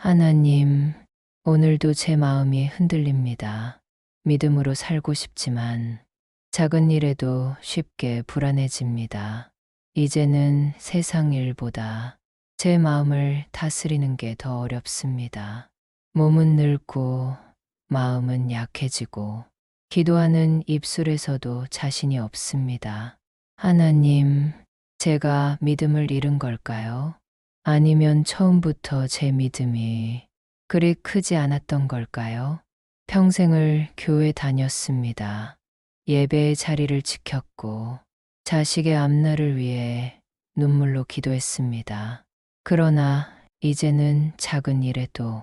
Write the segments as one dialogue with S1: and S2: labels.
S1: 하나님, 오늘도 제 마음이 흔들립니다. 믿음으로 살고 싶지만 작은 일에도 쉽게 불안해집니다. 이제는 세상 일보다 제 마음을 다스리는 게 더 어렵습니다. 몸은 늙고 마음은 약해지고 기도하는 입술에서도 자신이 없습니다. 하나님, 제가 믿음을 잃은 걸까요? 아니면 처음부터 제 믿음이 그리 크지 않았던 걸까요? 평생을 교회 다녔습니다. 예배의 자리를 지켰고 자식의 앞날을 위해 눈물로 기도했습니다. 그러나 이제는 작은 일에도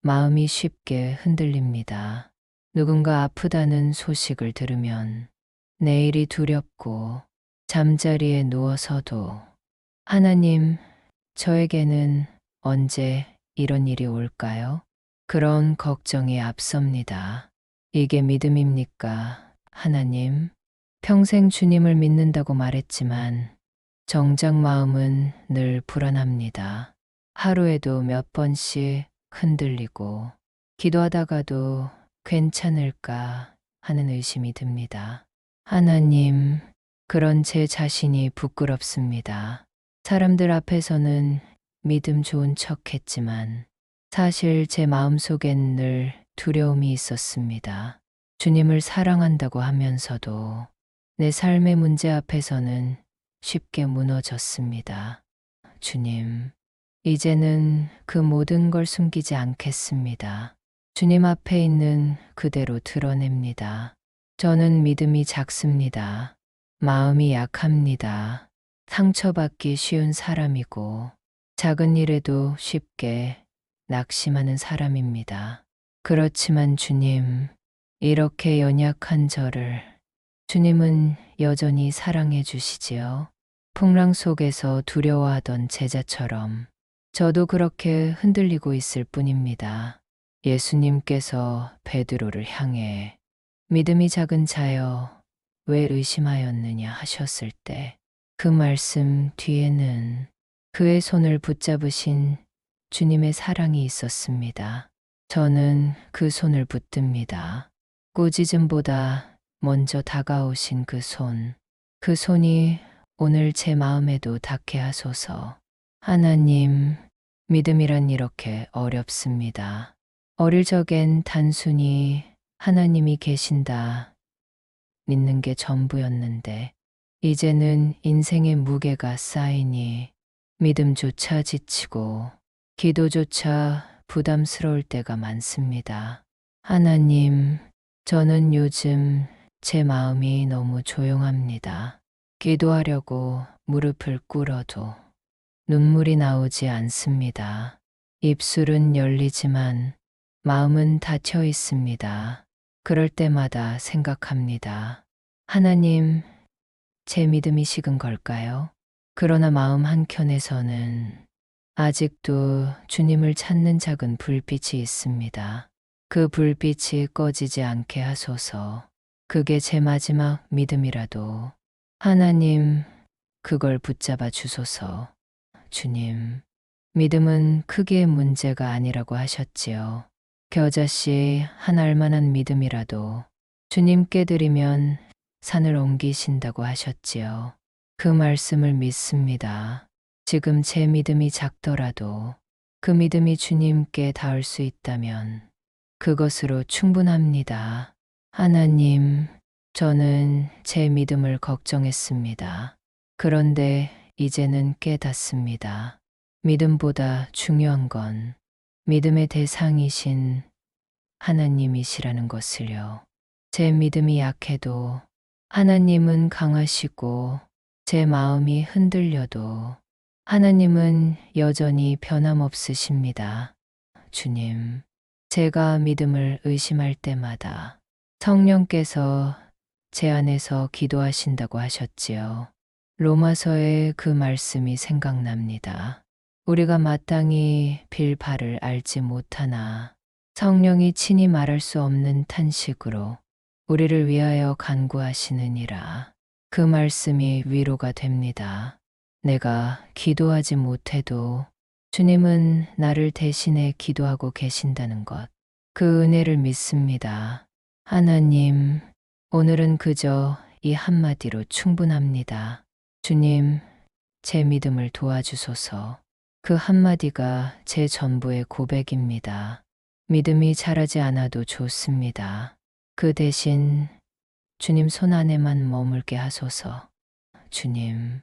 S1: 마음이 쉽게 흔들립니다. 누군가 아프다는 소식을 들으면 내일이 두렵고 잠자리에 누워서도 하나님, 저에게는 언제 이런 일이 올까요? 그런 걱정이 앞섭니다. 이게 믿음입니까? 하나님, 평생 주님을 믿는다고 말했지만 정작 마음은 늘 불안합니다. 하루에도 몇 번씩 흔들리고 기도하다가도 괜찮을까 하는 의심이 듭니다. 하나님, 그런 제 자신이 부끄럽습니다. 사람들 앞에서는 믿음 좋은 척 했지만 사실 제 마음속엔 늘 두려움이 있었습니다. 주님을 사랑한다고 하면서도 내 삶의 문제 앞에서는 쉽게 무너졌습니다. 주님, 이제는 그 모든 걸 숨기지 않겠습니다. 주님 앞에 있는 그대로 드러냅니다. 저는 믿음이 작습니다. 마음이 약합니다. 상처받기 쉬운 사람이고 작은 일에도 쉽게 낙심하는 사람입니다. 그렇지만 주님, 이렇게 연약한 저를 주님은 여전히 사랑해 주시지요. 풍랑 속에서 두려워하던 제자처럼 저도 그렇게 흔들리고 있을 뿐입니다. 예수님께서 베드로를 향해 믿음이 작은 자여 왜 의심하였느냐 하셨을 때 그 말씀 뒤에는 그의 손을 붙잡으신 주님의 사랑이 있었습니다. 저는 그 손을 붙듭니다. 꾸짖음보다 먼저 다가오신 그 손, 그 손이 오늘 제 마음에도 닿게 하소서. 하나님, 믿음이란 이렇게 어렵습니다. 어릴 적엔 단순히 하나님이 계신다 믿는 게 전부였는데 이제는 인생의 무게가 쌓이니 믿음조차 지치고 기도조차 부담스러울 때가 많습니다. 하나님, 저는 요즘 제 마음이 너무 조용합니다. 기도하려고 무릎을 꿇어도 눈물이 나오지 않습니다. 입술은 열리지만 마음은 닫혀 있습니다. 그럴 때마다 생각합니다. 하나님, 제 믿음이 식은 걸까요? 그러나 마음 한켠에서는 아직도 주님을 찾는 작은 불빛이 있습니다. 그 불빛이 꺼지지 않게 하소서. 그게 제 마지막 믿음이라도 하나님, 그걸 붙잡아 주소서. 주님, 믿음은 크기의 문제가 아니라고 하셨지요. 겨자씨 한 알만한 믿음이라도 주님께 드리면 산을 옮기신다고 하셨지요. 그 말씀을 믿습니다. 지금 제 믿음이 작더라도 그 믿음이 주님께 닿을 수 있다면 그것으로 충분합니다. 하나님, 저는 제 믿음을 걱정했습니다. 그런데 이제는 깨닫습니다. 믿음보다 중요한 건 믿음의 대상이신 하나님이시라는 것을요. 제 믿음이 약해도 하나님은 강하시고 제 마음이 흔들려도 하나님은 여전히 변함없으십니다. 주님, 제가 믿음을 의심할 때마다 성령께서 제 안에서 기도하신다고 하셨지요. 로마서의 그 말씀이 생각납니다. 우리가 마땅히 빌 바를 알지 못하나 성령이 친히 말할 수 없는 탄식으로 우리를 위하여 간구하시느니라. 그 말씀이 위로가 됩니다. 내가 기도하지 못해도 주님은 나를 대신해 기도하고 계신다는 것, 그 은혜를 믿습니다. 하나님, 오늘은 그저 이 한마디로 충분합니다. 주님, 제 믿음을 도와주소서. 그 한마디가 제 전부의 고백입니다. 믿음이 자라지 않아도 좋습니다. 그 대신 주님 손 안에만 머물게 하소서. 주님,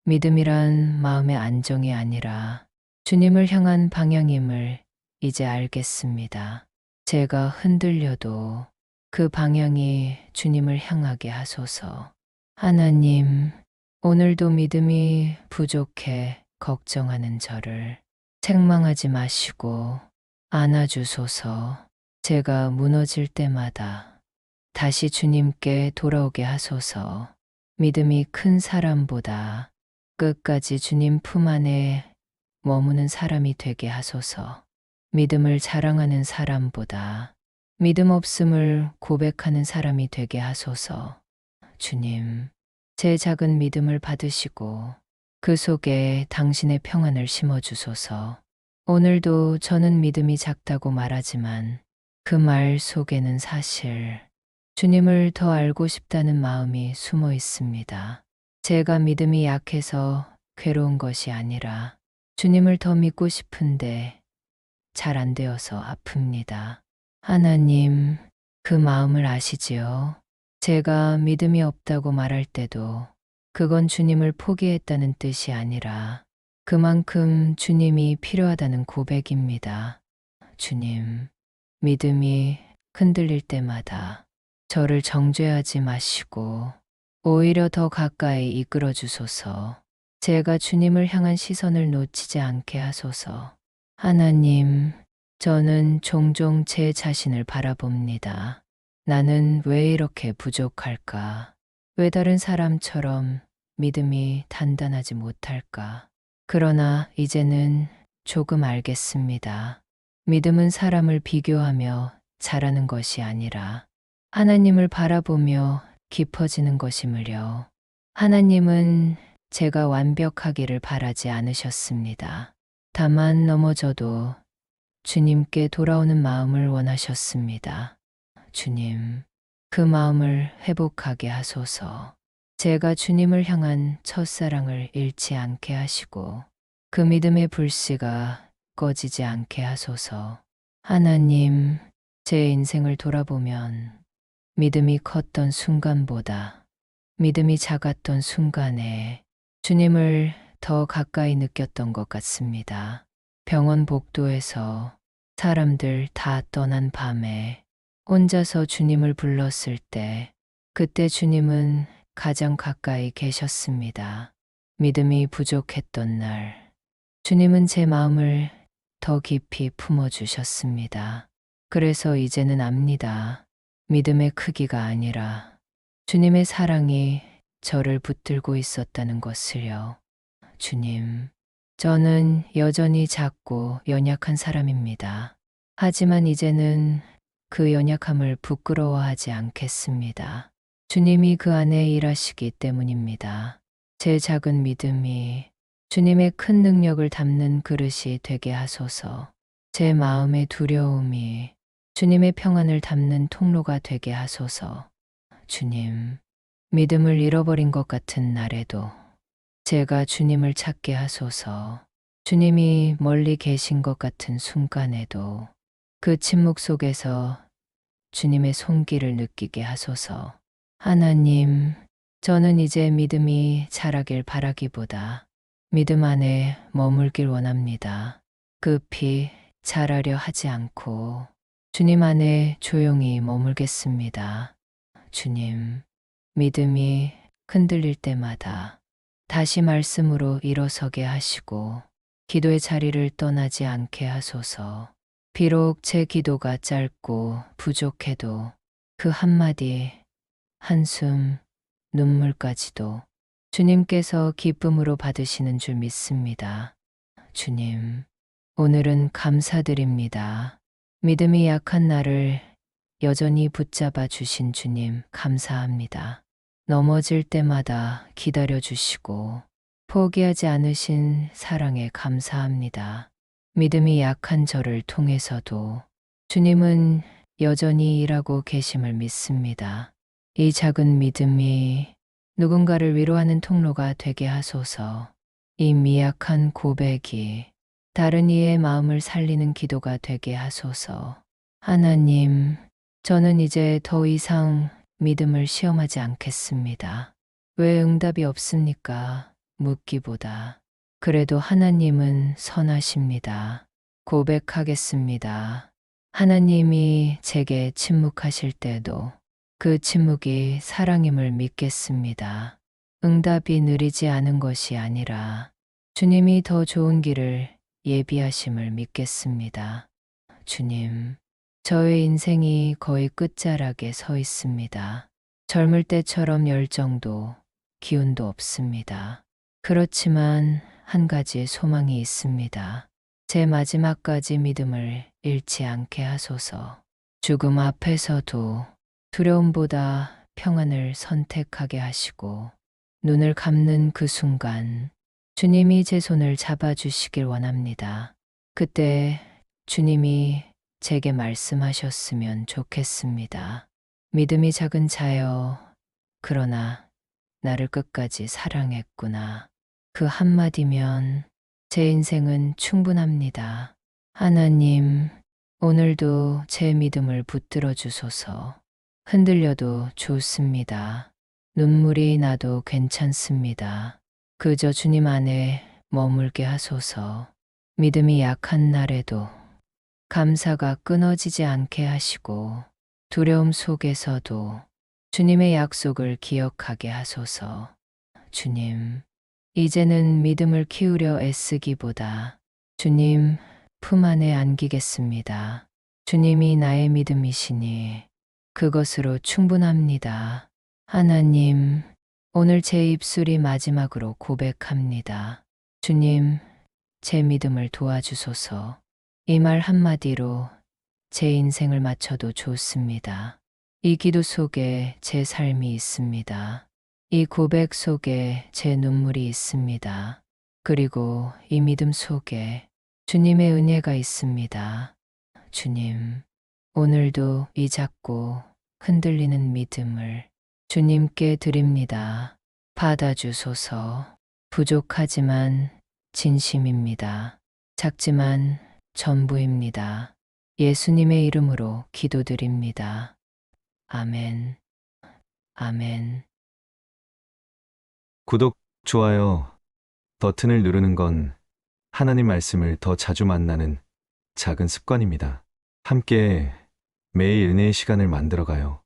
S1: 믿음이란 마음의 안정이 아니라 주님을 향한 방향임을 이제 알겠습니다. 제가 흔들려도 그 방향이 주님을 향하게 하소서. 하나님, 오늘도 믿음이 부족해 걱정하는 저를 책망하지 마시고 안아주소서. 제가 무너질 때마다 다시 주님께 돌아오게 하소서. 믿음이 큰 사람보다 끝까지 주님 품 안에 머무는 사람이 되게 하소서. 믿음을 자랑하는 사람보다 믿음 없음을 고백하는 사람이 되게 하소서. 주님, 제 작은 믿음을 받으시고 그 속에 당신의 평안을 심어주소서. 오늘도 저는 믿음이 작다고 말하지만 그 말 속에는 사실 주님을 더 알고 싶다는 마음이 숨어 있습니다. 제가 믿음이 약해서 괴로운 것이 아니라 주님을 더 믿고 싶은데 잘 안 되어서 아픕니다. 하나님, 그 마음을 아시지요? 제가 믿음이 없다고 말할 때도 그건 주님을 포기했다는 뜻이 아니라 그만큼 주님이 필요하다는 고백입니다. 주님, 믿음이 흔들릴 때마다 저를 정죄하지 마시고 오히려 더 가까이 이끌어 주소서. 제가 주님을 향한 시선을 놓치지 않게 하소서. 하나님, 저는 종종 제 자신을 바라봅니다. 나는 왜 이렇게 부족할까? 왜 다른 사람처럼 믿음이 단단하지 못할까? 그러나 이제는 조금 알겠습니다. 믿음은 사람을 비교하며 자라는 것이 아니라 하나님을 바라보며 깊어지는 것이므려. 하나님은 제가 완벽하기를 바라지 않으셨습니다. 다만 넘어져도 주님께 돌아오는 마음을 원하셨습니다. 주님, 그 마음을 회복하게 하소서. 제가 주님을 향한 첫사랑을 잃지 않게 하시고 그 믿음의 불씨가 꺼지지 않게 하소서. 하나님, 제 인생을 돌아보면 믿음이 컸던 순간보다 믿음이 작았던 순간에 주님을 더 가까이 느꼈던 것 같습니다. 병원 복도에서 사람들 다 떠난 밤에 혼자서 주님을 불렀을 때 그때 주님은 가장 가까이 계셨습니다. 믿음이 부족했던 날 주님은 제 마음을 더 깊이 품어주셨습니다. 그래서 이제는 압니다. 믿음의 크기가 아니라 주님의 사랑이 저를 붙들고 있었다는 것을요. 주님, 저는 여전히 작고 연약한 사람입니다. 하지만 이제는 그 연약함을 부끄러워하지 않겠습니다. 주님이 그 안에 일하시기 때문입니다. 제 작은 믿음이 주님의 큰 능력을 담는 그릇이 되게 하소서. 제 마음의 두려움이 주님의 평안을 담는 통로가 되게 하소서. 주님, 믿음을 잃어버린 것 같은 날에도 제가 주님을 찾게 하소서. 주님이 멀리 계신 것 같은 순간에도 그 침묵 속에서 주님의 손길을 느끼게 하소서. 하나님, 저는 이제 믿음이 자라길 바라기보다 믿음 안에 머물길 원합니다. 급히 자라려 하지 않고 주님 안에 조용히 머물겠습니다. 주님, 믿음이 흔들릴 때마다 다시 말씀으로 일어서게 하시고 기도의 자리를 떠나지 않게 하소서. 비록 제 기도가 짧고 부족해도 그 한마디, 한숨, 눈물까지도 주님께서 기쁨으로 받으시는 줄 믿습니다. 주님, 오늘은 감사드립니다. 믿음이 약한 나를 여전히 붙잡아 주신 주님 감사합니다. 넘어질 때마다 기다려 주시고 포기하지 않으신 사랑에 감사합니다. 믿음이 약한 저를 통해서도 주님은 여전히 일하고 계심을 믿습니다. 이 작은 믿음이 누군가를 위로하는 통로가 되게 하소서. 이 미약한 고백이 다른 이의 마음을 살리는 기도가 되게 하소서. 하나님, 저는 이제 더 이상 믿음을 시험하지 않겠습니다. 왜 응답이 없습니까? 묻기보다. 그래도 하나님은 선하십니다. 고백하겠습니다. 하나님이 제게 침묵하실 때도 그 침묵이 사랑임을 믿겠습니다. 응답이 느리지 않은 것이 아니라 주님이 더 좋은 길을 예비하심을 믿겠습니다. 주님, 저의 인생이 거의 끝자락에 서 있습니다. 젊을 때처럼 열정도 기운도 없습니다. 그렇지만 한 가지 소망이 있습니다. 제 마지막까지 믿음을 잃지 않게 하소서. 죽음 앞에서도 두려움보다 평안을 선택하게 하시고 눈을 감는 그 순간 주님이 제 손을 잡아주시길 원합니다. 그때 주님이 제게 말씀하셨으면 좋겠습니다. 믿음이 작은 자여, 그러나 나를 끝까지 사랑했구나. 그 한마디면 제 인생은 충분합니다. 하나님, 오늘도 제 믿음을 붙들어 주소서. 흔들려도 좋습니다. 눈물이 나도 괜찮습니다. 그저 주님 안에 머물게 하소서. 믿음이 약한 날에도 감사가 끊어지지 않게 하시고 두려움 속에서도 주님의 약속을 기억하게 하소서. 주님, 이제는 믿음을 키우려 애쓰기보다 주님 품 안에 안기겠습니다. 주님이 나의 믿음이시니 그것으로 충분합니다. 하나님, 오늘 제 입술이 마지막으로 고백합니다. 주님, 제 믿음을 도와주소서. 이 말 한마디로 제 인생을 맞춰도 좋습니다. 이 기도 속에 제 삶이 있습니다. 이 고백 속에 제 눈물이 있습니다. 그리고 이 믿음 속에 주님의 은혜가 있습니다. 주님, 오늘도 이 작고 흔들리는 믿음을 주님께 드립니다. 받아주소서. 부족하지만 진심입니다. 작지만 전부입니다. 예수님의 이름으로 기도드립니다. 아멘. 아멘.
S2: 구독, 좋아요 버튼을 누르는 건 하나님 말씀을 더 자주 만나는 작은 습관입니다. 함께 매일 은혜의 시간을 만들어가요.